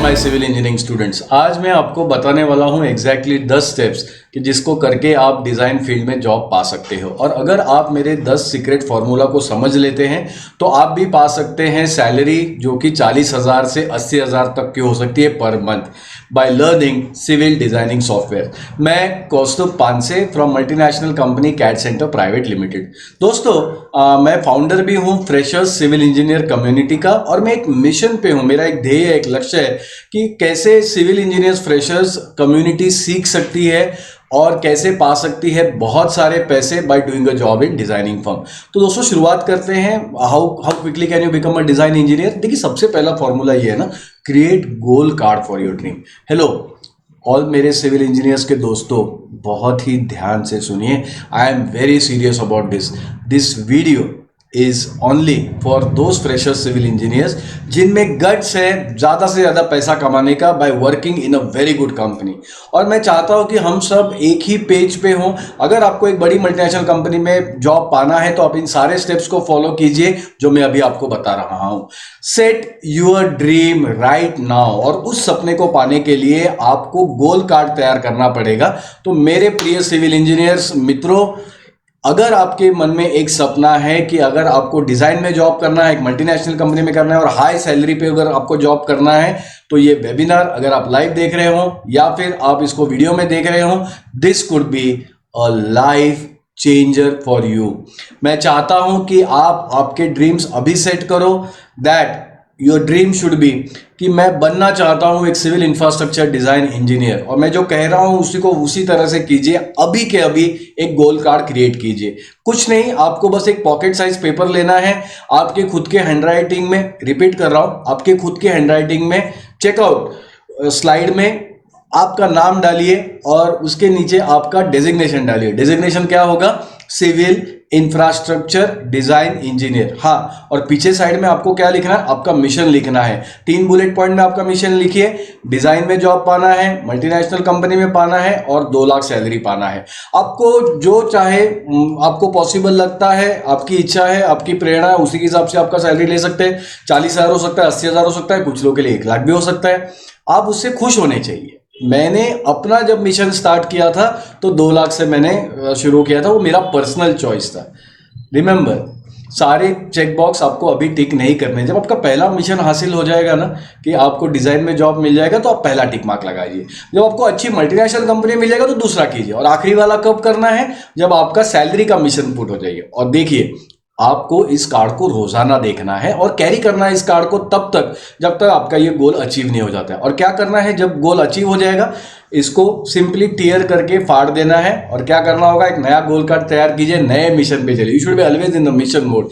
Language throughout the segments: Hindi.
माय सिविल इंजीनियरिंग स्टूडेंट्स, आज मैं आपको बताने वाला हूं एग्जैक्टली 10 स्टेप्स कि जिसको करके आप डिज़ाइन फील्ड में जॉब पा सकते हो। और अगर आप मेरे 10 सीक्रेट फार्मूला को समझ लेते हैं तो आप भी पा सकते हैं सैलरी जो कि 40,000 से 80,000 तक की हो सकती है per month by learning civil designing software. मैं Kaustubh Panse from multinational company CAD centre private limited. दोस्तों, मैं फाउंडर भी हूं फ्रेशर्स सिविल इंजीनियर कम्युनिटी का, और मैं एक मिशन पे हूं। मेरा एक ध्येय, एक लक्ष्य है कि कैसे सिविल इंजीनियर्स फ्रेशर्स कम्युनिटी सीख सकती है और कैसे पा सकती है बहुत सारे पैसे by doing a job in designing firm. तो दोस्तों शुरुआत करते हैं। How quickly can you become a design engineer. देखिए, सबसे पहला फॉर्मूला ये है ना, create goal card for your dream. Hello all मेरे सिविल इंजीनियर्स के दोस्तों, बहुत ही ध्यान से सुनिए। I am very serious about this video is only for those fresher civil engineers जिनमें गट्स है ज़्यादा से ज़्यादा पैसा कमाने का by working in a very good company. और मैं चाहता हूं कि हम सब एक ही पेज पे हों। अगर आपको एक बड़ी मल्टीनेशनल कंपनी में जॉब पाना है तो आप इन सारे स्टेप्स को फॉलो कीजिए जो मैं अभी आपको बता रहा हूं। Set your dream right now. और उस सपने को पाने के लिए आपको गोल कार्ड तैयार करना पड़ेगा। तो मेरे प्रिय सिविल इंजीनियर्स मित्रों, अगर आपके मन में एक सपना है कि अगर आपको डिजाइन में जॉब करना है, एक मल्टीनेशनल कंपनी में करना है और हाई सैलरी पे अगर आपको जॉब करना है, तो ये वेबिनार अगर आप लाइव देख रहे हो या फिर आप इसको वीडियो में देख रहे हो, this could be a life changer for you. मैं चाहता हूं कि आप आपके ड्रीम्स अभी सेट करो। That your dream should be कि मैं बनना चाहता हूं एक सिविल इंफ्रास्ट्रक्चर डिजाइन इंजीनियर, और मैं जो कह रहा हूं उसी को उसी तरह से कीजिए। अभी के अभी एक गोल कार्ड क्रिएट कीजिए। कुछ नहीं, आपको बस एक पॉकेट साइज पेपर लेना है, आपके खुद के हैंडराइटिंग में, रिपीट कर रहा हूं, आपके खुद के हैंडराइटिंग में चेकआउट स्लाइड में आपका नाम डालिए और उसके नीचे आपका डेजिग्नेशन डालिए। डेजिग्नेशन क्या होगा? Civil infrastructure design engineer. हाँ, और पीछे साइड में आपको क्या लिखना है? आपका मिशन लिखना है। 3 बुलेट पॉइंट में आपका मिशन लिखिए। डिजाइन में जॉब पाना है, मल्टीनेशनल कंपनी में पाना है और 2 लाख सैलरी पाना है। आपको जो चाहे, आपको पॉसिबल लगता है, आपकी इच्छा है, आपकी प्रेरणा है, उसी के हिसाब से आपका सैलरी ले सकते हैं। 40,000 हो सकता है, 80,000 हो सकता है, कुछ लोगों के लिए 1 लाख भी हो सकता है। आप उससे खुश होने चाहिए। मैंने अपना जब मिशन स्टार्ट किया था तो 2 लाख से मैंने शुरू किया था, वो मेरा पर्सनल चॉइस था। रिमेंबर, सारे चेक बॉक्स आपको अभी टिक नहीं करने। जब आपका पहला मिशन हासिल हो जाएगा ना कि आपको डिजाइन में जॉब मिल जाएगा, तो आप पहला टिक मार्क लगाइए। जब आपको अच्छी मल्टीनेशनल कंपनी मिल जाएगा तो दूसरा कीजिए। और आखिरी वाला कब करना है? जब आपका सैलरी का मिशन पुट हो जाएगा। और देखिए, आपको इस कार्ड को रोजाना देखना है और कैरी करना है इस कार्ड को तब तक जब तक आपका ये गोल अचीव नहीं हो जाता है। और क्या करना है जब गोल अचीव हो जाएगा? इसको सिंपली टीयर करके फाड़ देना है। और क्या करना होगा? एक नया गोल कार्ड तैयार कीजिए, नए मिशन पे चलिए। You should be always in the mission mode.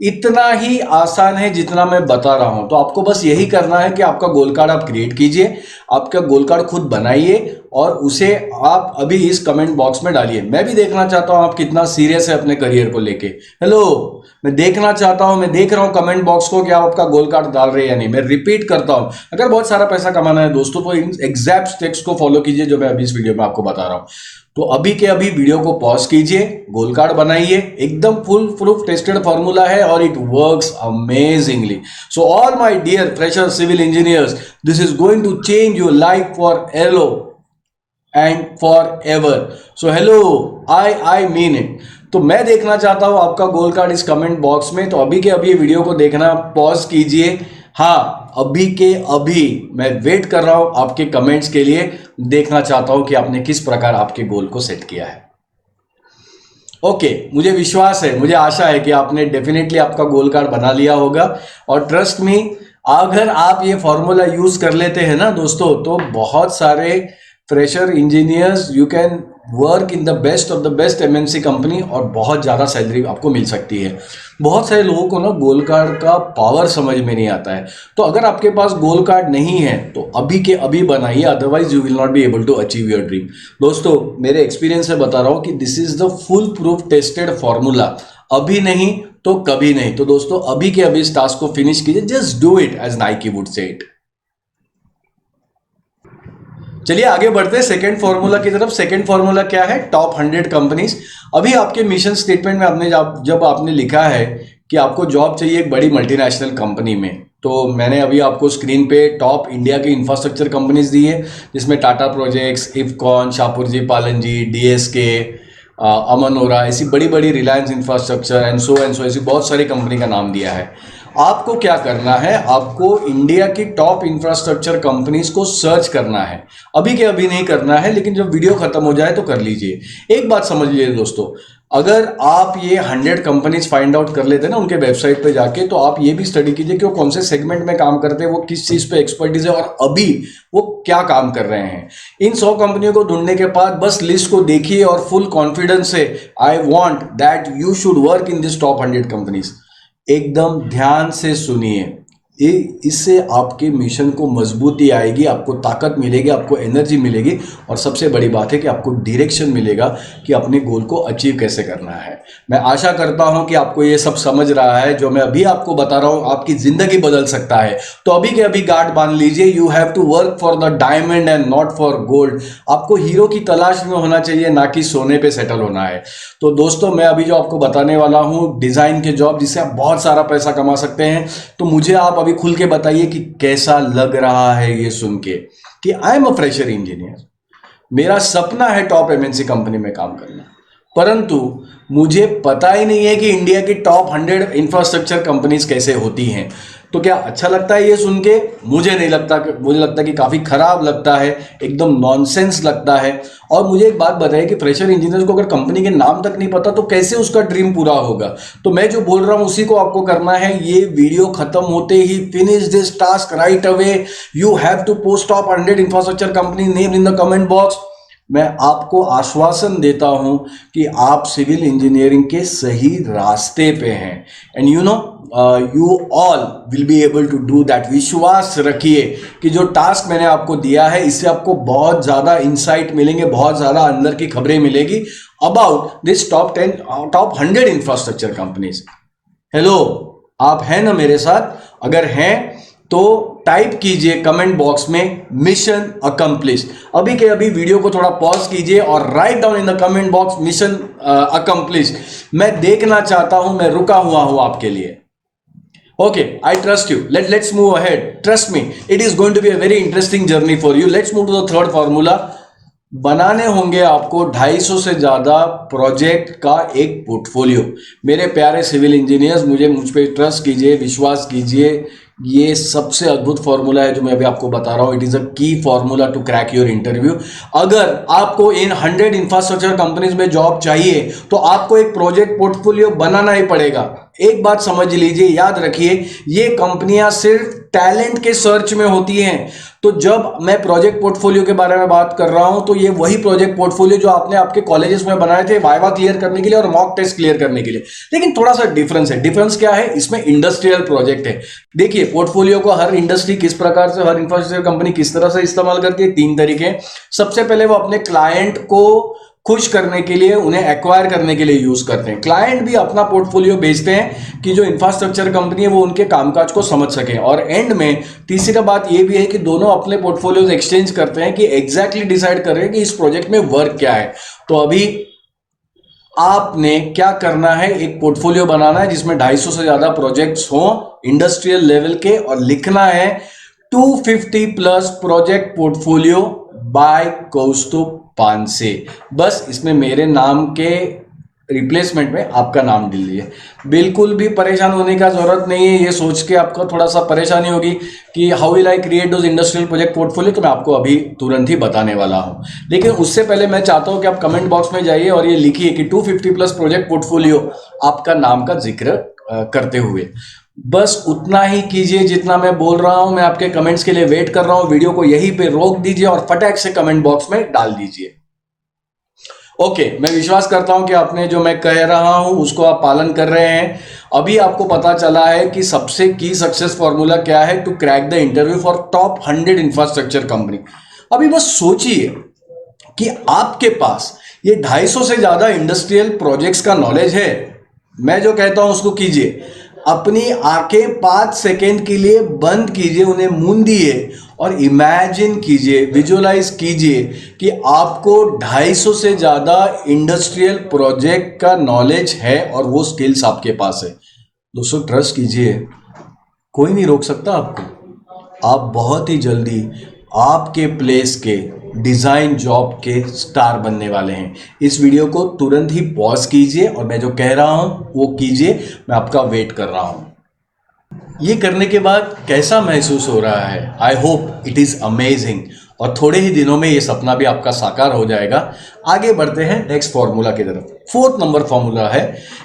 इतना ही आसान है जितना मैं बता रहा हूं। तो आपको बस यही करना है कि आपका गोल कार्ड आप क्रिएट कीजिए, आपका गोल कार्ड खुद बनाइए और उसे आप अभी इस कमेंट बॉक्स में डालिए। मैं भी देखना चाहता हूं आप कितना सीरियस है अपने करियर को लेके। हेलो, मैं देखना चाहता हूं, मैं देख रहा हूं कमेंट बॉक्स को कि आप आपका गोल कार्ड डाल रहे हैं या नहीं। मैं रिपीट करता हूं, अगर बहुत सारा पैसा कमाना है दोस्तों तो इन एग्जैक्ट स्टेप्स को फॉलो कीजिए जो मैं अभी इस वीडियो में आपको बता रहा हूं। तो अभी के अभी वीडियो को पॉज कीजिए, गोल कार्ड बनाइए। एकदम फुल प्रूफ टेस्टेड फॉर्मूला है और it works amazingly. So all my dear fresher civil engineers, this is going to change your life for ever and for ever. So hello, I mean it. तो मैं देखना चाहता हूं आपका गोल कार्ड इस कमेंट बॉक्स में। तो अभी के अभी वीडियो को देखना पॉज कीजिए। हाँ, अभी के अभी मैं वेट कर रहा हूं आपके कमेंट्स के लिए। देखना चाहता हूं कि आपने किस प्रकार आपके गोल को सेट किया है। ओके, मुझे विश्वास है, मुझे आशा है कि आपने डेफिनेटली आपका गोल कार्ड बना लिया होगा। और ट्रस्ट मी, अगर आप ये फॉर्मूला यूज कर लेते हैं ना दोस्तों, तो बहुत सारे fresher engineers you can work in the best of the best MNC company और बहुत ज़्यादा सैलरी आपको मिल सकती है। बहुत सारे लोगों को ना गोल कार्ड का पावर समझ में नहीं आता है। तो अगर आपके पास गोल कार्ड नहीं है तो अभी के अभी बनाइए, otherwise you will not be able to achieve your dream. दोस्तों, मेरे एक्सपीरियंस से बता रहा हूँ कि this is the full proof tested formula. अभी नहीं तो कभी नहीं। तो दोस्तों, अभी के अभी इस टास्क को फिनिश कीजिए। Just do it as Nike would say it. चलिए आगे बढ़ते हैं सेकंड फॉर्मूला की तरफ। सेकंड फॉर्मूला क्या है? Top 100 companies. अभी आपके मिशन स्टेटमेंट में आपने जब आपने लिखा है कि आपको जॉब चाहिए एक बड़ी मल्टीनेशनल कंपनी में, तो मैंने अभी आपको स्क्रीन पे टॉप इंडिया की इंफ्रास्ट्रक्चर कंपनीज दी है, जिसमें टाटा प्रोजेक्ट्स, इफकॉन, शाहपुर जी, पालन जी, डीएसके, अमनोरा, ऐसी बड़ी बड़ी, रिलायंस इंफ्रास्ट्रक्चर एंड सो ऐसी बहुत सारी कंपनी का नाम दिया है। आपको क्या करना है, आपको इंडिया की टॉप इंफ्रास्ट्रक्चर कंपनीज को सर्च करना है। अभी के अभी नहीं करना है, लेकिन जब वीडियो खत्म हो जाए तो कर लीजिए। एक बात समझ लीजिए दोस्तों, अगर आप ये 100 कंपनीज फाइंड आउट कर लेते हैं ना उनके वेबसाइट पे जाके, तो आप ये भी स्टडी कीजिए कि वो कौन से सेगमेंट में काम करते हैं, वो किस चीज पे एक्सपर्टीज है और अभी वो क्या काम कर रहे हैं। इन 100 कंपनियों को ढूंढने के बाद बस लिस्ट को देखिए और फुल कॉन्फिडेंस से I want that you should work in this top 100 companies. एकदम ध्यान से सुनिए, इससे आपके मिशन को मजबूती आएगी, आपको ताकत मिलेगी, आपको एनर्जी मिलेगी और सबसे बड़ी बात है कि आपको डायरेक्शन मिलेगा कि अपने गोल को अचीव कैसे करना है। मैं आशा करता हूं कि आपको ये सब समझ रहा है। जो मैं अभी आपको बता रहा हूं आपकी जिंदगी बदल सकता है। तो अभी के अभी गार्ड बांध लीजिए। You have to work for the diamond and not for gold. आपको हीरो की तलाश में होना चाहिए, ना कि सोने पे सेटल होना है। तो दोस्तों, मैं अभी जो आपको बताने वाला हूं डिजाइन के जॉब जिससे आप बहुत सारा पैसा कमा सकते हैं, तो मुझे आप अभी खुल के बताइए कि कैसा लग रहा है ये सुन के कि I am a fresher engineer, मेरा सपना है टॉप एमएनसी कंपनी में काम करना, परंतु मुझे पता ही नहीं है कि इंडिया की टॉप 100 इंफ्रास्ट्रक्चर कंपनीज कैसे होती हैं। तो क्या अच्छा लगता है ये सुन के? मुझे नहीं लगता। मुझे लगता है कि काफ़ी खराब लगता है, एकदम नॉनसेंस लगता है। और मुझे एक बात बताइए कि फ्रेशर इंजीनियर्स को अगर कंपनी के नाम तक नहीं पता तो कैसे उसका ड्रीम पूरा होगा? तो मैं जो बोल रहा हूँ उसी को आपको करना है। ये वीडियो खत्म होते ही finish this task right away. You have to post top 100 infrastructure company name in the comment box. मैं आपको आश्वासन देता हूं कि आप सिविल इंजीनियरिंग के सही रास्ते पे हैं and you all will be able to do that. विश्वास रखिए कि जो टास्क मैंने आपको दिया है इससे आपको बहुत ज़्यादा इंसाइट मिलेंगे, बहुत ज़्यादा अंदर की खबरें मिलेगी about this top 100 infrastructure companies. Hello, आप हैं ना मेरे साथ? अगर हैं तो टाइप कीजिए कमेंट बॉक्स में मिशन अकम्प्लिश। अभी के अभी वीडियो को थोड़ा पॉज कीजिए और write down in the comment box mission accomplish. मैं देखना चाहता हूं, मैं रुका हुआ हूं आपके लिए। Okay, I trust you. Let's move ahead. Trust me, it is going to be a very interesting journey for you. Let's move to the third formula. बनाने होंगे आपको 250 से ज़्यादा प्रोजेक्ट का एक पोर्टफोलियो। मेरे प्यारे सिविल इंजीनियर्स, मुझ पे ट्रस्ट कीजिए, विश्वास कीजिए। ये सबसे अद्भुत फॉर्मूला है जो मैं अभी आपको बता रहा हूँ। It is a key formula to crack your interview. अगर आपको इन 100 इंफ्रास्ट्रक्चर कंपनीज में जॉब चाहिए तो आपको एक प्रोजेक्ट पोर्टफोलियो बनाना ही पड़ेगा। एक बात समझ लीजिए, याद रखिए, ये कंपनियां सिर्फ टैलेंट के सर्च में होती हैं। तो जब मैं प्रोजेक्ट पोर्टफोलियो के बारे में बात कर रहा हूं तो ये वही प्रोजेक्ट पोर्टफोलियो जो आपने आपके कॉलेजेस में बनाए थे वाइवा क्लियर करने के लिए और मॉक टेस्ट क्लियर करने के लिए। लेकिन थोड़ा सा डिफरेंस है। डिफरेंस क्या है? इसमें इंडस्ट्रियल प्रोजेक्ट है। देखिए, पोर्टफोलियो को हर इंडस्ट्री किस प्रकार से, हर इंफ्रास्ट्रक्चर कंपनी किस तरह से इस्तेमाल करती है। 3 तरीके। सबसे पहले वो अपने क्लाइंट को खुश करने के लिए, उन्हें एक्वायर करने के लिए यूज करते हैं। क्लाइंट भी अपना पोर्टफोलियो बेचते हैं कि जो इंफ्रास्ट्रक्चर कंपनी है वो उनके कामकाज को समझ सके। और एंड में तीसरी बात ये भी है कि दोनों अपने पोर्टफोलियोज एक्सचेंज करते हैं कि एग्जैक्टली डिसाइड कर रहे हैं कि इस प्रोजेक्ट में वर्क क्या है। तो अभी आपने क्या करना है, एक पोर्टफोलियो बनाना है जिसमें 250 से ज्यादा प्रोजेक्ट्स हों इंडस्ट्रियल लेवल के, और लिखना है 250+ प्रोजेक्ट पोर्टफोलियो बाय कौस्तुभ पानसे। बस इसमें मेरे नाम के रिप्लेसमेंट में आपका नाम डाल दीजिए। बिल्कुल भी परेशान होने का जरूरत नहीं है। ये सोच के आपको थोड़ा सा परेशानी होगी कि how will I create those industrial project portfolio, तो मैं आपको अभी तुरंत ही बताने वाला हूं। लेकिन उससे पहले मैं चाहता हूं कि आप कमेंट बॉक्स में जाइए और ये लिखिए कि 250+ प्रोजेक्ट पोर्टफोलियो, आपका नाम का जिक्र करते हुए। बस उतना ही कीजिए जितना मैं बोल रहा हूं। मैं आपके कमेंट्स के लिए वेट कर रहा हूं। वीडियो को यहीं पे रोक दीजिए और फटाक से कमेंट बॉक्स में डाल दीजिए। ओके, मैं विश्वास करता हूं कि आपने जो मैं कह रहा हूं उसको आप पालन कर रहे हैं। अभी आपको पता चला है कि सबसे की सक्सेस फॉर्मूला क्या है to crack the interview for top 100 infrastructure company. अभी बस सोचिए कि आपके पास ये 250 से ज्यादा इंडस्ट्रियल प्रोजेक्ट्स का नॉलेज है। मैं जो कहता हूं उसको कीजिए। अपनी आंखें 5 सेकेंड के लिए बंद कीजिए, उन्हें मूंदिए और इमेजिन कीजिए, विजुअलाइज कीजिए कि आपको 250 से ज़्यादा इंडस्ट्रियल प्रोजेक्ट का नॉलेज है और वो स्किल्स आपके पास है। दोस्तों ट्रस्ट कीजिए, कोई नहीं रोक सकता आपको। आप बहुत ही जल्दी आपके प्लेस के डिज़ाइन जॉब के स्टार बनने वाले हैं। इस वीडियो को तुरंत ही पॉज कीजिए और मैं जो कह रहा हूं वो कीजिए। मैं आपका वेट कर रहा हूं। ये करने के बाद कैसा महसूस हो रहा है? I hope it is amazing. और थोड़े ही दिनों में ये सपना भी आपका साकार हो जाएगा। आगे बढ़ते हैं नेक्स्ट फॉर्मूला की तरफ। 4th नंबर फॉर्मूला है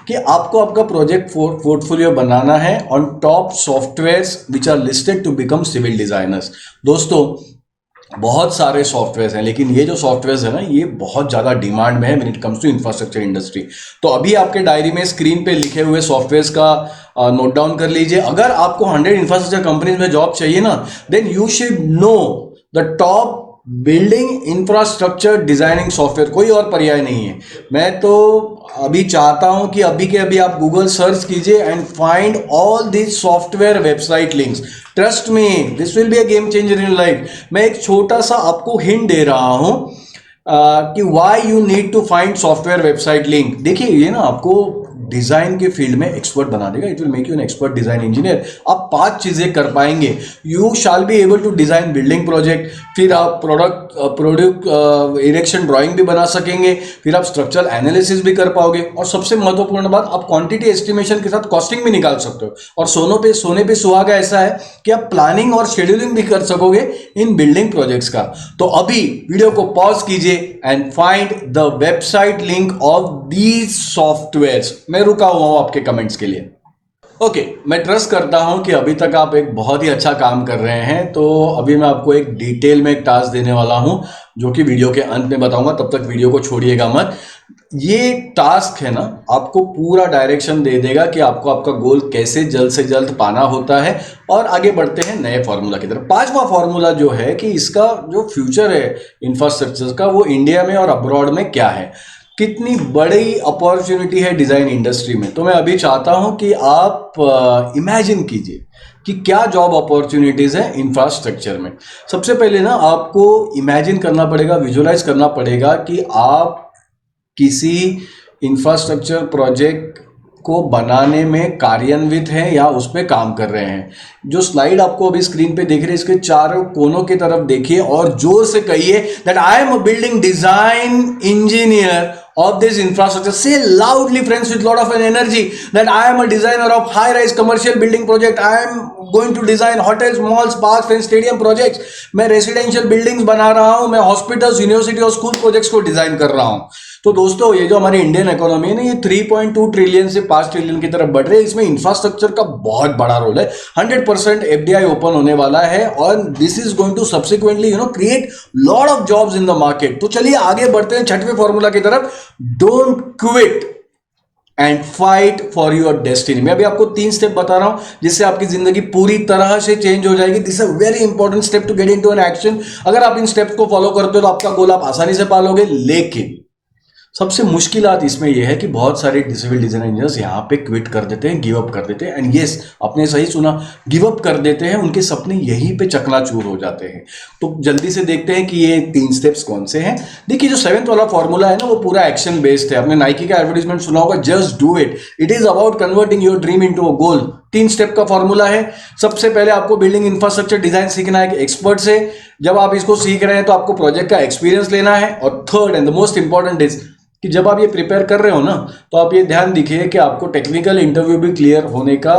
कि आपको आपका प्रोजेक्ट पोर्टफोलियो बनाना है on top softwares which are listed to become civil designers. दोस्तों बहुत सारे सॉफ्टवेयर हैं, लेकिन ये जो सॉफ्टवेयर है ना, ये बहुत ज़्यादा डिमांड में है when it comes to infrastructure industry. तो अभी आपके डायरी में स्क्रीन पे लिखे हुए सॉफ्टवेयर का नोट डाउन कर लीजिए। अगर आपको 100 इंफ्रास्ट्रक्चर कंपनीज में जॉब चाहिए ना, then you should know the top building infrastructure designing software. कोई और पर्याय नहीं है। मैं तो अभी चाहता हूं कि अभी के अभी आप गूगल सर्च कीजिए and find all this software website links. Trust me, this will be a game changer in life. मैं एक छोटा सा आपको हिंट दे रहा हूं कि why you need to find software website link. देखिए, ये ना आपको डिजाइन के फील्ड में एक्सपर्ट बना देगा। It will make you an expert design engineer. आप 5 चीजें कर पाएंगे। You shall be able to design building project, फिर आप प्रोडक्ट इरेक्शन ड्राइंग भी बना सकेंगे, फिर आप स्ट्रक्चरल एनालिसिस भी कर पाओगे, और सबसे महत्वपूर्ण बात, आप क्वांटिटी एस्टिमेशन के साथ कॉस्टिंग भी निकाल सकते हो। और सोने पे सुहागा ऐसा है कि आप प्लानिंग और शेड्यूलिंग भी कर सकोगे इन बिल्डिंग प्रोजेक्ट्स का। तो अभी वीडियो को पॉज कीजिए and find the website link of these softwares. मैं रुका हुआ हूं आपके कमेंट्स के लिए। ओके, मैं ट्रस्ट करता हूं कि अभी तक आप एक बहुत ही अच्छा काम कर रहे हैं। तो अभी मैं आपको एक डिटेल में एक टास्क देने वाला हूं, जो कि वीडियो के अंत में बताऊंगा। तब तक वीडियो को छोड़िएगा मत। ये टास्क है ना, आपको पूरा डायरेक्शन दे देगा कि आपको आपका गोल कैसे जल्द से जल्द पाना होता है। और आगे बढ़ते हैं नए फॉर्मूला की तरफ। 5वां फॉर्मूला जो है कि इसका जो फ्यूचर है इंफ्रास्ट्रक्चर का, वो इंडिया में और अब्रॉड में क्या है, कितनी बड़ी अपॉर्चुनिटी है डिज़ाइन इंडस्ट्री में। तो मैं अभी चाहता हूं कि आप इमेजिन कीजिए कि क्या जॉब अपॉर्चुनिटीज़ हैं इंफ्रास्ट्रक्चर में। सबसे पहले ना आपको इमेजिन करना पड़ेगा, विजुलाइज करना पड़ेगा कि आप किसी इंफ्रास्ट्रक्चर प्रोजेक्ट को बनाने में कार्यान्वित हैं या उस पर काम कर रहे हैं। जो स्लाइड आपको अभी स्क्रीन पे देख रहे हैं, इसके चारों कोनों की तरफ देखिए और जोर से कहिए that I am a building design engineer of this infrastructure. Say loudly, friends, with lot of an energy, that I am a designer of high-rise commercial building project. I am going to design hotels, malls, parks and stadium projects. मैं रेसिडेंशियल बिल्डिंग्स बना रहा हूं, मैं हॉस्पिटल्स, यूनिवर्सिटी और स्कूल प्रोजेक्ट्स को डिजाइन कर रहा हूं। तो दोस्तों, ये जो हमारी इंडियन इकोनॉमी है ना, ये 3.2 ट्रिलियन से 5 ट्रिलियन की तरफ बढ़ रही है। इसमें इंफ्रास्ट्रक्चर का बहुत बड़ा रोल है। 100% FDI ओपन होने वाला है और this is going to subsequently create lot of jobs in the market. तो चलिए आगे बढ़ते हैं 6वें फॉर्मूला की तरफ। Don't quit and fight for your destiny. मैं अभी आपको 3 स्टेप बता रहा हूं जिससे आपकी जिंदगी पूरी तरह से चेंज हो जाएगी। This is a very important step to get into an action. अगर आप इन स्टेप्स को फॉलो करते हो तो आपका गोल आप आसानी से पालोगे। लेकिन सबसे मुश्किल बात इसमें यह है कि बहुत सारे सिविल डिजाइन इंजीनियर्स यहाँ पे क्विट कर देते हैं, गिव अप कर देते हैं। एंड यस, आपने सही सुना, गिव अप कर देते हैं। उनके सपने यहीं पे चकनाचूर हो जाते हैं। तो जल्दी से देखते हैं कि ये 3 स्टेप्स कौन से हैं। देखिए, जो 7th वाला फॉर्मूला है ना, वो पूरा एक्शन बेस्ड है। आपने नाइकी का एडवर्टाइजमेंट सुना होगा, just do it. It is about converting your dream into a goal. 3 step का फॉर्मूला है। सबसे पहले आपको बिल्डिंग इंफ्रास्ट्रक्चर डिजाइन सीखना है एक्सपर्ट से। जब आप इसको सीख रहे हैं तो आपको प्रोजेक्ट का एक्सपीरियंस लेना है। और third and the most important is कि जब आप ये प्रिपेयर कर रहे हो ना, तो आप ये ध्यान दीजिए कि आपको टेक्निकल इंटरव्यू भी क्लियर होने का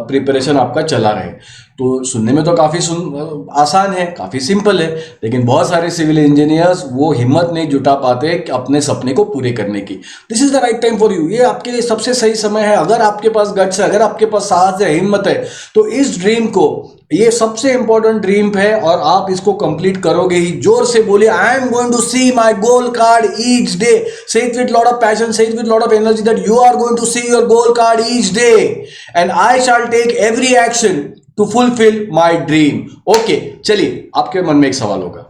प्रिपरेशन आपका चला रहे। तो सुनने में तो काफ़ी आसान है, काफ़ी सिंपल है, लेकिन बहुत सारे सिविल इंजीनियर्स वो हिम्मत नहीं जुटा पाते कि अपने सपने को पूरे करने की। This is the right time for you. ये आपके लिए सबसे सही समय है। अगर आपके पास गट्स है, अगर आपके पास साहस है, हिम्मत है, तो इस ड्रीम को, ये सबसे इंपॉर्टेंट ड्रीम है और आप इसको कंप्लीट करोगे ही। जोर से बोलिए, I am going to see my goal card each day. Say it with lot of passion, say it with lot of energy that you are going to see your goal card each day and I shall take every action to fulfil my dream. Okay, चलिए, आपके मन में एक सवाल होगा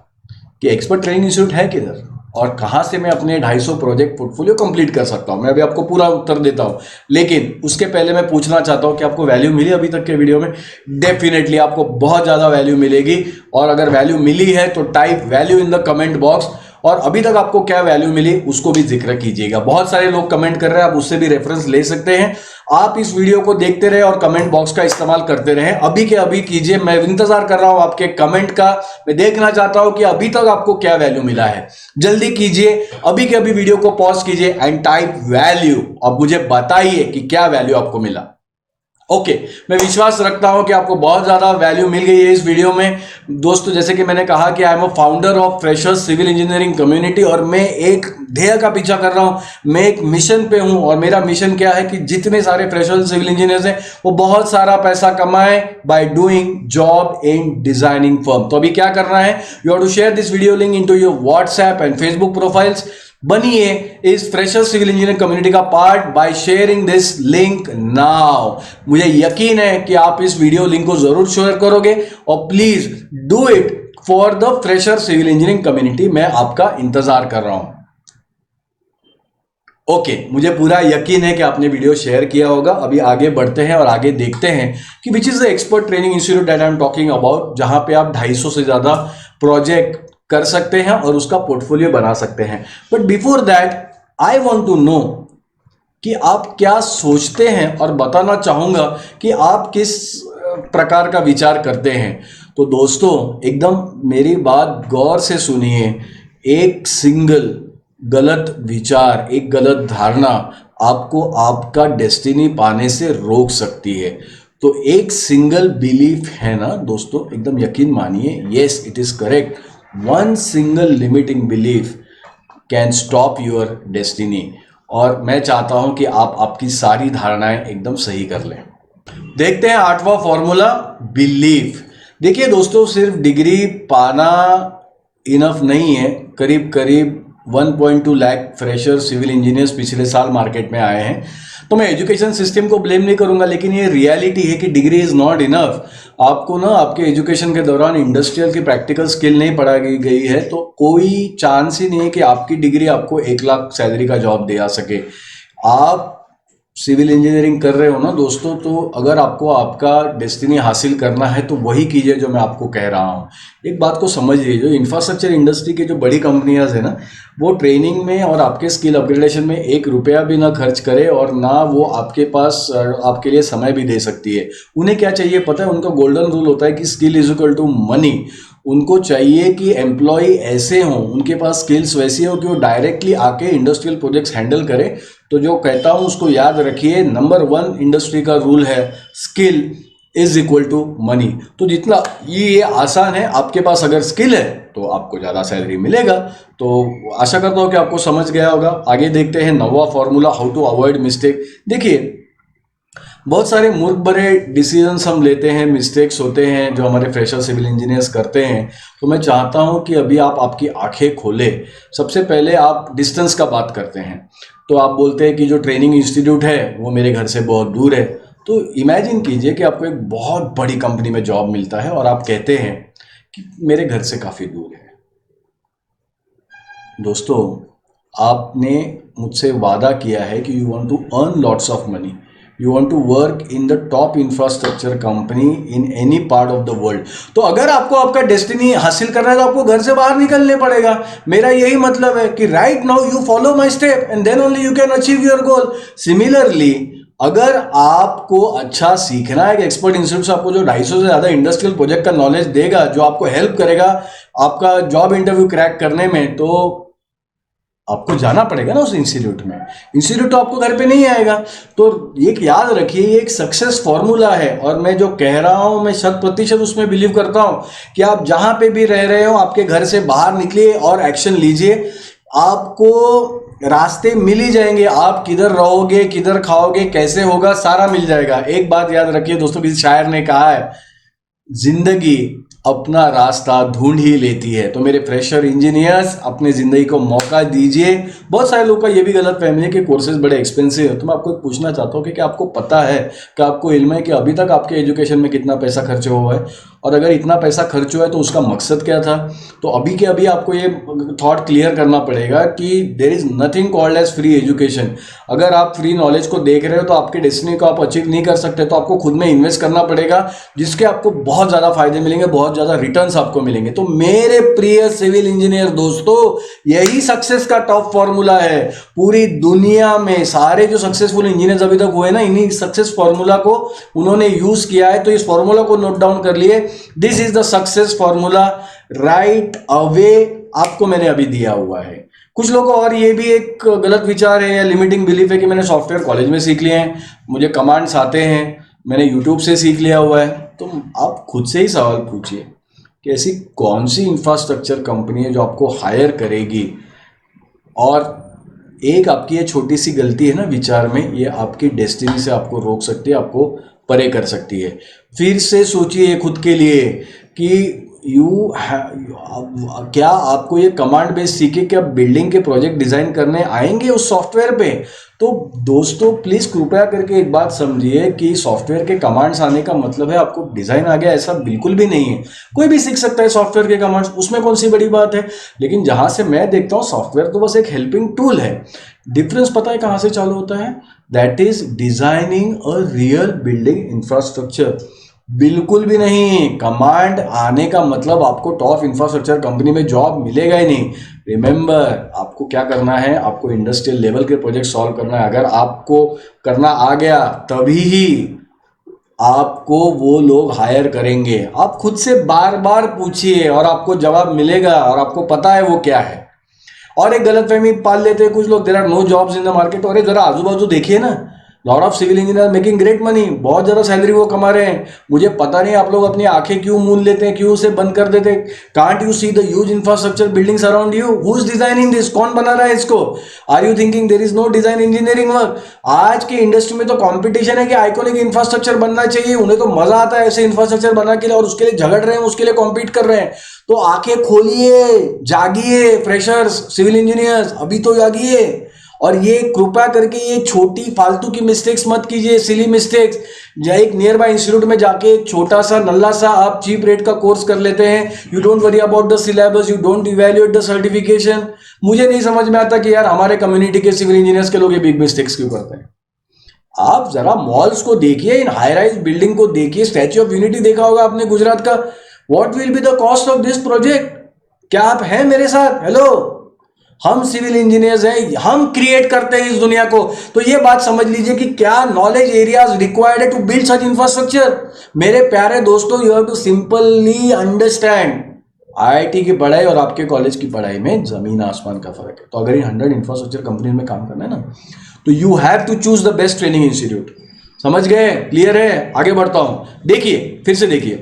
कि एक्सपर्ट ट्रेनिंग इंस्टीट्यूट है किधर और कहां से मैं अपने 250 प्रोजेक्ट पोर्टफोलियो कंप्लीट कर सकता हूं। मैं अभी आपको पूरा उत्तर देता हूं, लेकिन उसके पहले मैं पूछना चाहता हूं कि आपको वैल्यू मिली अभी तक के वीडियो में? डेफिनेटली आपको बहुत ज्यादा वैल्यू मिलेगी। और अगर वैल्यू मिली है तो type value in the comment box. और अभी तक आपको क्या वैल्यू मिली उसको भी जिक्र कीजिएगा। बहुत सारे लोग कमेंट कर रहे हैं, आप उससे भी रेफरेंस ले सकते हैं। आप इस वीडियो को देखते रहे और कमेंट बॉक्स का इस्तेमाल करते रहे, अभी के अभी कीजिए। मैं इंतजार कर रहा हूं आपके कमेंट का, मैं देखना चाहता हूं कि अभी तक आपको क्या वैल्यू मिला है। जल्दी कीजिए, अभी के अभी वीडियो को पॉज कीजिए एंड टाइप वैल्यू। अब मुझे बताइए कि क्या वैल्यू आपको मिला। ओके, मैं विश्वास रखता हूं कि आपको बहुत ज्यादा वैल्यू मिल गई है इस वीडियो में। दोस्तों, जैसे कि मैंने कहा कि I am a founder of freshers civil engineering community, और मैं एक ध्येय का पीछा कर रहा हूं, मैं एक मिशन पे हूं। और मेरा मिशन क्या है कि जितने सारे फ्रेशर्स सिविल इंजीनियर्स हैं वो बहुत सारा पैसा कमाए by doing job in designing firm. तो अभी क्या करना है, you have to share this video link into your WhatsApp and Facebook profiles. बनिए इस फ्रेशर सिविल इंजीनियरिंग कम्युनिटी का part by sharing this link now. मुझे यकीन है कि आप इस वीडियो लिंक को जरूर शेयर करोगे, और please do it for the fresher civil engineering community. मैं आपका इंतजार कर रहा हूं। ओके, मुझे पूरा यकीन है कि आपने वीडियो शेयर किया होगा। अभी आगे बढ़ते हैं और आगे देखते हैं कि which is the expert training institute that I am talking about, जहां पे आप 250 से ज्यादा प्रोजेक्ट कर सकते हैं और उसका पोर्टफोलियो बना सकते हैं। But before that I want to know कि आप क्या सोचते हैं, और बताना चाहूंगा कि आप किस प्रकार का विचार करते हैं। तो दोस्तों, एकदम मेरी बात गौर से सुनिए। एक सिंगल गलत विचार, एक गलत धारणा आपको आपका डेस्टिनी पाने से रोक सकती है। तो एक सिंगल बिलीफ है ना दोस्तों, एकदम यकीन मानिए, yes it is correct, one single limiting belief can stop your destiny. और मैं चाहता हूं कि आप आपकी सारी धारणाएं एकदम सही कर लें। देखते हैं 8वां फॉर्मूला, बिलीफ। देखिए दोस्तों, सिर्फ डिग्री पाना इनफ नहीं है। करीब करीब 1.2 लाख फ्रेशर सिविल इंजीनियर्स पिछले साल मार्केट में आए हैं। तो मैं एजुकेशन सिस्टम को ब्लेम नहीं करूंगा, लेकिन ये रियलिटी है कि डिग्री इज नॉट इनफ। आपको ना आपके एजुकेशन के दौरान इंडस्ट्रियल की प्रैक्टिकल स्किल नहीं पढ़ाई गई है, तो कोई चांस ही नहीं है कि आपकी डिग्री आपको 1 लाख सैलरी का जॉब दे आ सके। आप सिविल इंजीनियरिंग कर रहे हो ना दोस्तों, तो अगर आपको आपका डेस्टिनी हासिल करना है तो वही कीजिए जो मैं आपको कह रहा हूँ। एक बात को समझिए, जो इंफ्रास्ट्रक्चर इंडस्ट्री की जो बड़ी कंपनियां है ना, वो ट्रेनिंग में और आपके स्किल अपग्रेडेशन में 1 रुपया भी ना खर्च करे, और ना वो आपके पास आपके लिए समय भी दे सकती है। उन्हें क्या चाहिए पता है, उनका गोल्डन रूल होता है कि skill is equal to money. उनको चाहिए कि एम्प्लॉय ऐसे हों, उनके पास स्किल्स वैसी हो कि वो डायरेक्टली आके इंडस्ट्रियल प्रोजेक्ट्स हैंडल करे। तो जो कहता हूं उसको याद रखिए, नंबर 1 इंडस्ट्री का रूल है, skill is equal to money. तो जितना ये आसान है, आपके पास अगर स्किल है तो आपको ज़्यादा सैलरी मिलेगा। तो आशा करता हूं कि आपको समझ गया होगा। आगे देखते हैं 9वां formula, how to avoid mistake. देखिए, बहुत सारे मूर्ख भरे डिसीजंस हम लेते हैं, मिस्टेक्स होते हैं जो हमारे फ्रेशर सिविल इंजीनियर्स करते हैं। तो मैं चाहता हूं कि अभी आप आपकी आंखें खोले। सबसे पहले आप डिस्टेंस का बात करते हैं, तो आप बोलते हैं कि जो ट्रेनिंग इंस्टीट्यूट है वो मेरे घर से बहुत दूर है। तो इमेजिन कीजिए कि आपको एक बहुत बड़ी कंपनी में जॉब मिलता है और आप कहते हैं कि मेरे घर से काफ़ी दूर है। दोस्तों, आपने मुझसे वादा किया है कि you want to earn lots of money, you want to work in the top infrastructure company in any part of the world. तो अगर आपको आपका डेस्टिनी हासिल करना है तो आपको घर से बाहर निकलने पड़ेगा। मेरा यही मतलब है कि right now you follow my step and then only you can achieve your goal. Similarly, अगर आपको अच्छा सीखना है, कि एक्सपर्ट इंस्टीट्यूट से आपको जो 250 से ज़्यादा इंडस्ट्रियल प्रोजेक्ट का नॉलेज देगा, जो आपको हेल्प करेगा आपका जॉब इंटरव्यू क्रैक करने में, तो आपको जाना पड़ेगा ना उस इंस्टीट्यूट में। इंस्टीट्यूट तो आपको घर पे नहीं आएगा। तो एक याद रखिए, ये एक सक्सेस फॉर्मूला है, और मैं जो कह रहा हूं मैं 100% उसमें बिलीव करता हूं कि आप जहां पे भी रह रहे हो, आपके घर से बाहर निकलिए और एक्शन लीजिए। आपको रास्ते मिल ही जाएंगे। आप किधर रहोगे, किधर खाओगे, कैसे होगा, सारा मिल जाएगा। एक बात याद रखिए दोस्तों, किसी शायर ने कहा है, जिंदगी अपना रास्ता ढूंढ ही लेती है। तो मेरे फ्रेशर इंजीनियर्स, अपने ज़िंदगी को मौका दीजिए। बहुत सारे लोगों का ये भी गलत फहमी है कि कोर्सेज बड़े एक्सपेंसिव है। तो मैं आपको पूछना चाहता हूँ कि आपको पता है, कि आपको इल्म है कि अभी तक आपके एजुकेशन में कितना पैसा खर्च हुआ है, और अगर इतना पैसा खर्च हुआ है तो उसका मकसद क्या था। तो अभी के अभी आपको ये थॉट क्लियर करना पड़ेगा कि there is nothing called as free education. अगर आप फ्री नॉलेज को देख रहे हो तो आपके डेस्टिनी को आप अचीव नहीं कर सकते, तो आपको खुद में इन्वेस्ट करना पड़ेगा, जिसके आपको बहुत ज़्यादा फायदे मिलेंगे, बहुत ज़्यादा रिटर्न्स आपको मिलेंगे। तो मेरे प्रिय सिविल इंजीनियर दोस्तों, यही सक्सेस का टॉप फॉर्मूला है। पूरी दुनिया में सारे जो सक्सेसफुल इंजीनियर्स अभी तक हुए ना, इन्हीं सक्सेस फॉर्मूला को उन्होंने यूज किया है। तो इस फॉर्मूला को नोट डाउन कर लिए, this is the success formula, right away आपको मैंने अभी दिया हुआ है। कुछ लोगों और ये भी एक गलत विचार है या लिमिटिंग बिलीफ है कि मैंने सॉफ्टवेयर कॉलेज में सीख लिए हैं, मुझे कमांड्स आते हैं, मैंने यूट्यूब से सीख लिया हुआ है। तो आप खुद से ही सवाल पूछिए कि ऐसी कौन सी इंफ्रास्ट्रक्चर कंपनी है जो आपको हायर करेगी, और एक आपकी ये छोटी सी गलती है ना विचार में, ये आपकी डेस्टिनी से आपको रोक सकती है, आपको परे कर सकती है। फिर से सोचिए खुद के लिए कि क्या आपको ये कमांड बेस्ड सीखे कि आप बिल्डिंग के प्रोजेक्ट डिजाइन करने आएंगे उस सॉफ्टवेयर पे? तो दोस्तों प्लीज कृपया करके एक बात समझिए कि सॉफ्टवेयर के कमांड्स आने का मतलब है आपको डिजाइन आ गया, ऐसा बिल्कुल भी नहीं है। कोई भी सीख सकता है सॉफ्टवेयर के कमांड्स, उसमें कौन सी बड़ी बात है। लेकिन जहां से मैं देखता हूं सॉफ्टवेयर तो बस एक हेल्पिंग टूल है। डिफरेंस पता है कहां से चालू होता है? That is designing a real building infrastructure. बिल्कुल भी नहीं। कमांड आने का मतलब आपको टॉप इंफ्रास्ट्रक्चर कंपनी में जॉब मिलेगा ही नहीं। रिमेंबर, आपको क्या करना है, आपको इंडस्ट्रियल लेवल के प्रोजेक्ट सॉल्व करना है। अगर आपको करना आ गया तभी ही आपको वो लोग हायर करेंगे। आप खुद से बार बार पूछिए और आपको जवाब मिलेगा, और आपको पता है वो क्या है। और एक गलतफहमी पाल लेते हैं कुछ लोग, there are no jobs in the market. और जरा आजू बाजू देखिए ना, lot of civil engineer making great money, बहुत ज्यादा सैलरी वो कमा रहे हैं। मुझे पता नहीं आप लोग अपनी आंखें क्यों मूंद लेते हैं, क्यों उसे बंद कर देते हैं। Can't you see the huge infrastructure buildings around you? Who is designing this? कौन बना रहा है इसको? Are you thinking there is no design engineering work? आज की इंडस्ट्री में तो कंपटीशन है कि आइकॉनिक इंफ्रास्ट्रक्चर बनना चाहिए। उन्हें तो मजा आता है ऐसे इंफ्रास्ट्रक्चर बना के लिए, और उसके लिए झगड़ रहे हैं, उसके लिए कॉम्पीट कर रहे हैं। तो आंखें खोलिए, जागिए फ्रेशर्स, सिविल इंजीनियर्स, अभी तो जागिए। और ये कृपया करके ये छोटी फालतू की मिस्टेक्स मत कीजिए, सिली मिस्टेक्स। एक नियर बाय इंस्टीट्यूट में जाके छोटा सा नल्ला सा आप चीप रेट का कोर्स कर लेते हैं। You don't worry about the syllabus, you don't evaluate the certification. मुझे नहीं समझ में आता कि यार हमारे कम्युनिटी के सिविल इंजीनियर्स के लोग ये बिग मिस्टेक्स क्यों करते हैं। आप जरा मॉल्स को देखिए, इन हाई राइज बिल्डिंग को देखिए, स्टैच्यू ऑफ यूनिटी देखा होगा आपने गुजरात का। What will be the cost of this project? क्या आप हैं मेरे साथ? हेलो, हम सिविल इंजीनियर्स हैं, हम क्रिएट करते हैं इस दुनिया को। तो ये बात समझ लीजिए कि क्या नॉलेज एरियाज रिक्वायर्ड है टू बिल्ड सच इंफ्रास्ट्रक्चर। मेरे प्यारे दोस्तों, you have to simply understand, IIT की पढ़ाई और आपके कॉलेज की पढ़ाई में जमीन आसमान का फर्क है। तो अगर इन 100 इंफ्रास्ट्रक्चर कंपनी में काम करना है ना, तो you have to choose the best training institute. समझ गए? क्लियर है? आगे बढ़ता हूं। देखिए, फिर से देखिए,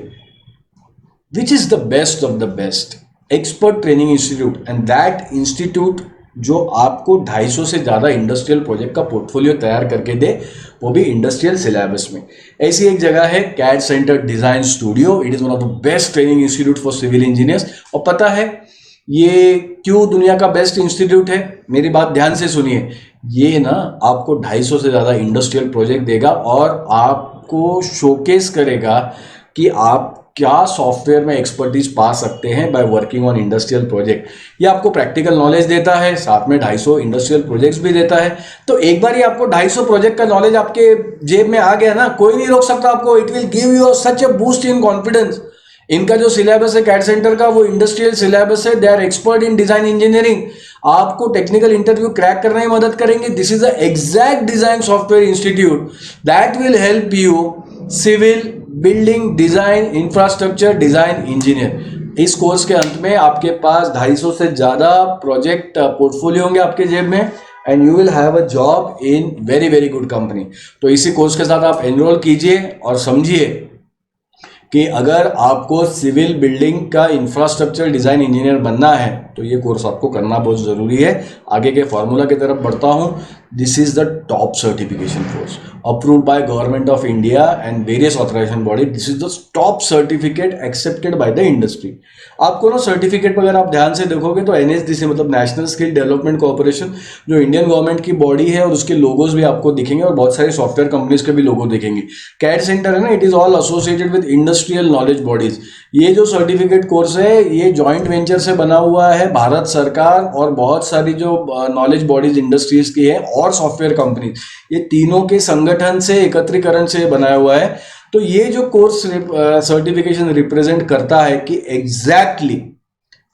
which is the best of the best expert training institute, and that institute जो आपको 250 से ज़्यादा इंडस्ट्रियल प्रोजेक्ट का पोर्टफोलियो तैयार करके दे, वो भी इंडस्ट्रियल सिलेबस में। ऐसी एक जगह है CAD centre design studio. It is one of the best training institute for civil engineers. और पता है ये क्यों दुनिया का बेस्ट इंस्टीट्यूट है? मेरी बात ध्यान से सुनिए। ये ना आपको 250 से ज़्यादा इंडस्ट्रियल प्रोजेक्ट देगा और आपको शोकेस करेगा कि आप क्या सॉफ्टवेयर में एक्सपर्टीज पा सकते हैं by working on industrial project. ये आपको प्रैक्टिकल नॉलेज देता है, साथ में 250 इंडस्ट्रियल प्रोजेक्ट्स भी देता है। तो एक बार ये आपको 250 प्रोजेक्ट का नॉलेज आपके जेब में आ गया ना, कोई नहीं रोक सकता आपको। It will give you such a boost in confidence. इनका जो सिलेबस है कैड सेंटर का, वो इंडस्ट्रियल सिलेबस है। They are expert in design engineering. आपको टेक्निकल इंटरव्यू क्रैक करने में मदद करेंगे। This is the exact design software institute that will help you civil building design infrastructure design engineer. इस कोर्स के अंत में आपके पास 250 से ज्यादा प्रोजेक्ट पोर्टफोलियो होंगे आपके जेब में, and you will have a job in very very good company. तो इसी कोर्स के साथ आप एनरोल कीजिए और समझिए कि अगर आपको सिविल बिल्डिंग का इंफ्रास्ट्रक्चर डिजाइन इंजीनियर बनना है तो ये कोर्स आपको करना बहुत जरूरी है। आगे के फॉर्मूला की तरफ बढ़ता हूं। This is the top certification course approved by government of India and various authorization body. This is the top certificate accepted by the industry. आपको ना सर्टिफिकेट पर अगर आप ध्यान से देखोगे तो NSDC मतलब नेशनल स्किल डेवलपमेंट कॉर्पोरेशन जो इंडियन गवर्नमेंट की बॉडी है, और उसके लोगोज भी आपको दिखेंगे और बहुत सारी सॉफ्टवेयर कंपनीज के भी लोगो दिखेंगे। कैड सेंटर है ना, it is all associated with industrial knowledge bodies. ये जो सर्टिफिकेट कोर्स है ये जॉइंट वेंचर से बना हुआ है भारत सरकार और बहुत सारी जो नॉलेज बॉडीज इंडस्ट्रीज की है और सॉफ्टवेयर कंपनी, ये तीनों के संगठन से एकत्रीकरण से बनाया हुआ है। तो ये जो कोर्स सर्टिफिकेशन रिप्रेजेंट करता है कि एग्जैक्टली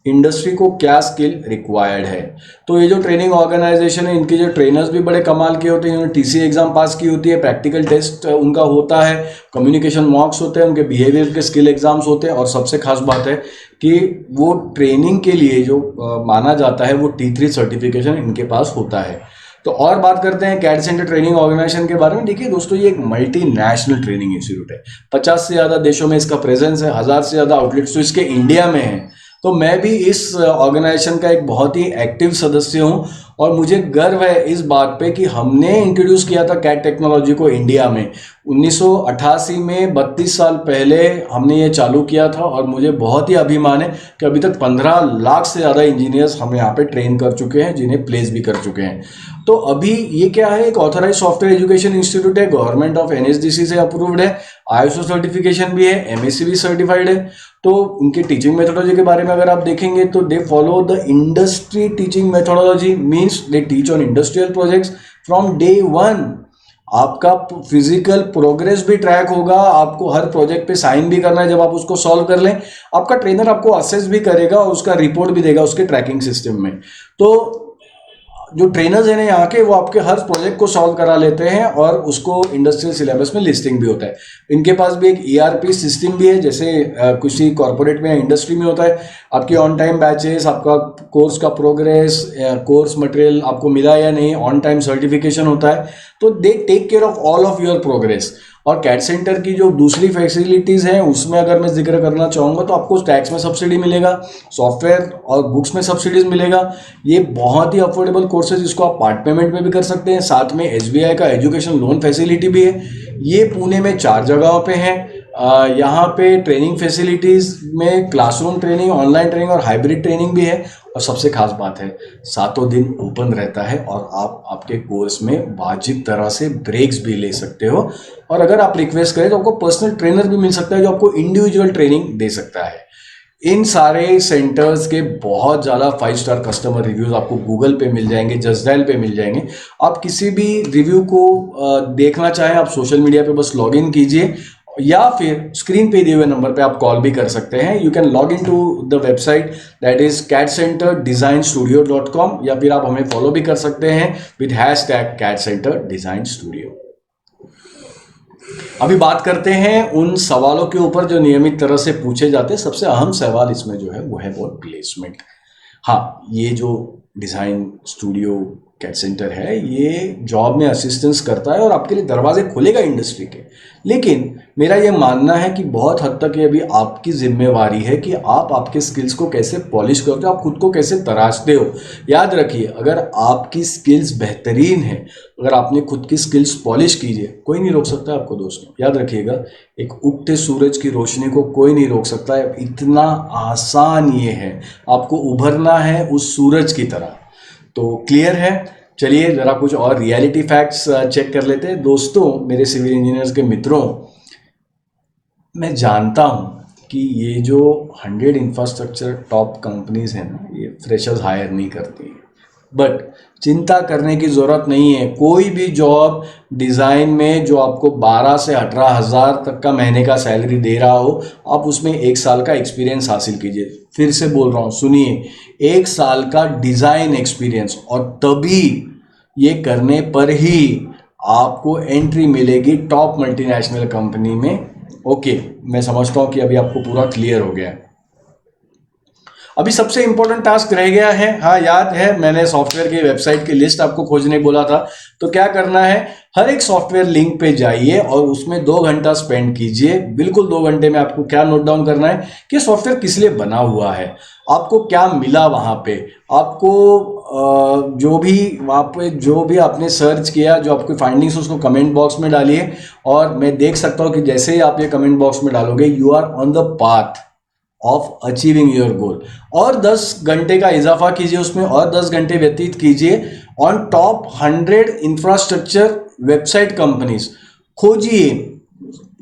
इंडस्ट्री को क्या स्किल रिक्वायर्ड है। तो ये जो ट्रेनिंग ऑर्गेनाइजेशन है, इनके जो ट्रेनर्स भी बड़े कमाल के होते हैं। इन्होंने टीसी एग्जाम पास की होती है, प्रैक्टिकल टेस्ट उनका होता है, कम्युनिकेशन मॉक्स होते हैं, उनके बिहेवियर के स्किल एग्जाम्स होते हैं, और सबसे खास बात है कि वो ट्रेनिंग के लिए जो माना जाता है वो T3 सर्टिफिकेशन इनके पास होता है। तो और बात करते हैं कैड सेंटर ट्रेनिंग ऑर्गेनाइजेशन के बारे में। देखिए दोस्तों, ये एक मल्टीनेशनल ट्रेनिंग इंस्टीट्यूट है। 50 से ज़्यादा देशों में इसका प्रेजेंस है, 1000 से ज़्यादा आउटलेट्स तो इसके इंडिया में है। तो मैं भी इस ऑर्गेनाइजेशन का एक बहुत ही एक्टिव सदस्य हूं, और मुझे गर्व है इस बात पे कि हमने इंट्रोड्यूस किया था कैड टेक्नोलॉजी को इंडिया में 1988 में। 32 साल पहले हमने ये चालू किया था, और मुझे बहुत ही अभिमान है कि अभी तक 15 लाख से ज़्यादा इंजीनियर्स हम यहाँ पे ट्रेन कर चुके हैं, जिन्हें प्लेस भी कर चुके हैं। तो अभी ये क्या है, एक ऑथराइज सॉफ्टवेयर एजुकेशन इंस्टीट्यूट है, गवर्नमेंट ऑफ NSDC से अप्रूव्ड है, ISO सर्टिफिकेशन भी है, MSc भी सर्टिफाइड है। तो उनके टीचिंग मेथोडोलॉजी के बारे में अगर आप देखेंगे तो they follow the industry teaching methodology, means they teach on industrial projects from day one. आपका फिजिकल प्रोग्रेस भी ट्रैक होगा, आपको हर प्रोजेक्ट पे साइन भी करना है जब आप उसको सॉल्व कर लें। आपका ट्रेनर आपको असेस भी करेगा और उसका रिपोर्ट भी देगा उसके ट्रैकिंग सिस्टम में। तो जो ट्रेनर्स हैं ना यहाँ के, वो आपके हर प्रोजेक्ट को सॉल्व करा लेते हैं, और उसको इंडस्ट्रियल सिलेबस में लिस्टिंग भी होता है। इनके पास भी एक ERP सिस्टम भी है, जैसे किसी कॉर्पोरेट में या इंडस्ट्री में होता है। आपकी ऑन टाइम बैचेस, आपका कोर्स का प्रोग्रेस, कोर्स मटेरियल आपको मिला या नहीं, ऑन टाइम सर्टिफिकेशन होता है। तो they take care of all of your progress. और कैड सेंटर की जो दूसरी फैसिलिटीज़ हैं उसमें अगर मैं जिक्र करना चाहूँगा तो आपको टैक्स में सब्सिडी मिलेगा, सॉफ्टवेयर और बुक्स में सब्सिडीज मिलेगा। ये बहुत ही अफोर्डेबल कोर्सेज, इसको आप पार्ट पेमेंट में भी कर सकते हैं। साथ में SBI का एजुकेशन लोन फैसिलिटी भी है। ये पुणे में 4 जगहों पे हैं। यहाँ पे ट्रेनिंग फैसिलिटीज़ में क्लासरूम ट्रेनिंग, ऑनलाइन ट्रेनिंग और हाइब्रिड ट्रेनिंग भी है। और सबसे खास बात है, 7 दिन ओपन रहता है, और आप आपके कोर्स में वाजिब तरह से ब्रेक्स भी ले सकते हो। और अगर आप रिक्वेस्ट करें तो आपको पर्सनल ट्रेनर भी मिल सकता है जो आपको इंडिविजुअल ट्रेनिंग दे सकता है। इन सारे सेंटर्स के बहुत ज़्यादा 5 स्टार कस्टमर रिव्यूज़ आपको गूगल पे मिल जाएंगे, जस्टडायल पे मिल जाएंगे। आप किसी भी रिव्यू को देखना चाहें, आप सोशल मीडिया पे बस लॉग इन कीजिए, या फिर स्क्रीन पे दिए हुए नंबर पे आप कॉल भी कर सकते हैं। You can log in to the website that is cadcenterDesignStudio.com, या फिर आप हमें फॉलो भी कर सकते हैं विद #cadcenterDesignStudio। अभी बात करते हैं उन सवालों के ऊपर जो नियमित तरह से पूछे जाते हैं। सबसे अहम सवाल इसमें जो है वो है वो प्लेसमेंट। हाँ, ये जो डिज़ाइन स्टूडियो कैड सेंटर है ये जॉब में असिस्टेंस करता है और आपके लिए दरवाजे खोलेगा इंडस्ट्री के। लेकिन मेरा ये मानना है कि बहुत हद तक ये अभी आपकी जिम्मेवारी है कि आप आपके स्किल्स को कैसे पॉलिश करते हो, आप खुद को कैसे तराशते हो। याद रखिए, अगर आपकी स्किल्स बेहतरीन है, अगर आपने खुद की स्किल्स पॉलिश कीजिए, कोई नहीं रोक सकता आपको दोस्तों। याद रखिएगा, एक उगते सूरज की रोशनी को कोई नहीं रोक सकता है। इतना आसान ये है, आपको उभरना है उस सूरज की तरह। तो क्लियर है। चलिए ज़रा कुछ और रियलिटी फैक्ट्स चेक कर लेते हैं। दोस्तों, मेरे सिविल इंजीनियर्स के मित्रों, मैं जानता हूँ कि ये जो 100 इंफ्रास्ट्रक्चर टॉप कंपनीज हैं ना, ये फ्रेशर्स हायर नहीं करती, बट चिंता करने की ज़रूरत नहीं है। कोई भी जॉब डिज़ाइन में जो आपको 12 से 18 हज़ार तक का महीने का सैलरी दे रहा हो, आप उसमें 1 साल का एक्सपीरियंस हासिल कीजिए। फिर से बोल रहा हूँ, सुनिए, 1 साल का डिज़ाइन एक्सपीरियंस, और तभी ये करने पर ही आपको एंट्री मिलेगी टॉप मल्टीनेशनल कंपनी में। ओके, मैं समझता हूँ कि अभी आपको पूरा क्लियर हो गया है। अभी सबसे इंपॉर्टेंट टास्क रह गया है। हाँ, याद है मैंने सॉफ्टवेयर की वेबसाइट की लिस्ट आपको खोजने बोला था। तो क्या करना है, हर एक सॉफ्टवेयर लिंक पे जाइए और उसमें 2 घंटा स्पेंड कीजिए। बिल्कुल 2 घंटे में आपको क्या नोट डाउन करना है कि सॉफ्टवेयर किस लिए बना हुआ है, आपको क्या मिला वहाँ पे, आपको जो भी वहाँ पे जो भी आपने सर्च किया, जो आपकी फाइंडिंग्स उसको कमेंट बॉक्स में डालिए। और मैं देख सकता हूँ कि जैसे ही आप ये कमेंट बॉक्स में डालोगे, you are on the path of achieving your goal. और 10 घंटे का इजाफा कीजिए उसमें, और 10 घंटे व्यतीत कीजिए on top 100 infrastructure website companies. खोजिए,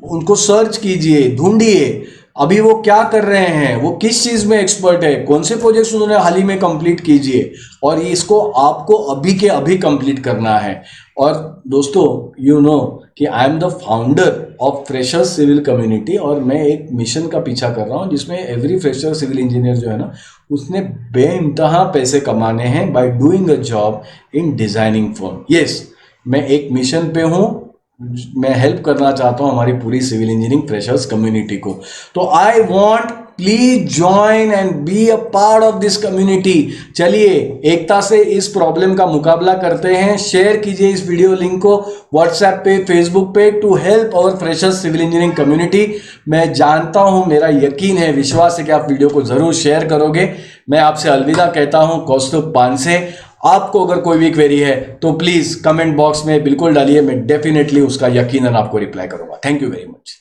उनको सर्च कीजिए, ढूंढिए अभी वो क्या कर रहे हैं, वो किस चीज़ में एक्सपर्ट है, कौन से प्रोजेक्ट्स उन्होंने हाल ही में कंप्लीट कीजिए, और इसको आपको अभी के अभी कंप्लीट करना है। और दोस्तों यू नो कि I am the founder of freshers civil community, और मैं एक मिशन का पीछा कर रहा हूँ जिसमें एवरी फ्रेशर सिविल इंजीनियर जो है ना, उसने बेइंतहा पैसे कमाने हैं bye doing a job in designing firm. Yes, मैं एक मिशन पे हूँ, मैं हेल्प करना चाहता हूँ हमारी पूरी सिविल इंजीनियरिंग फ्रेशर्स कम्युनिटी को। तो I want please join and be a part of this community. चलिए एकता से इस प्रॉब्लम का मुकाबला करते हैं। शेयर कीजिए इस वीडियो लिंक को व्हाट्सएप पे, फेसबुक पे, to help our freshers civil engineering community. मैं जानता हूं, मेरा यकीन है, विश्वास है कि आप वीडियो को जरूर शेयर करोगे। मैं आपसे अलविदा कहता हूं, कौस्तुभ पानसे। आपको अगर कोई भी क्वेरी है तो प्लीज कमेंट बॉक्स में बिल्कुल डालिए, मैं डेफिनेटली उसका यकीनन आपको रिप्लाई करूंगा। Thank you very much.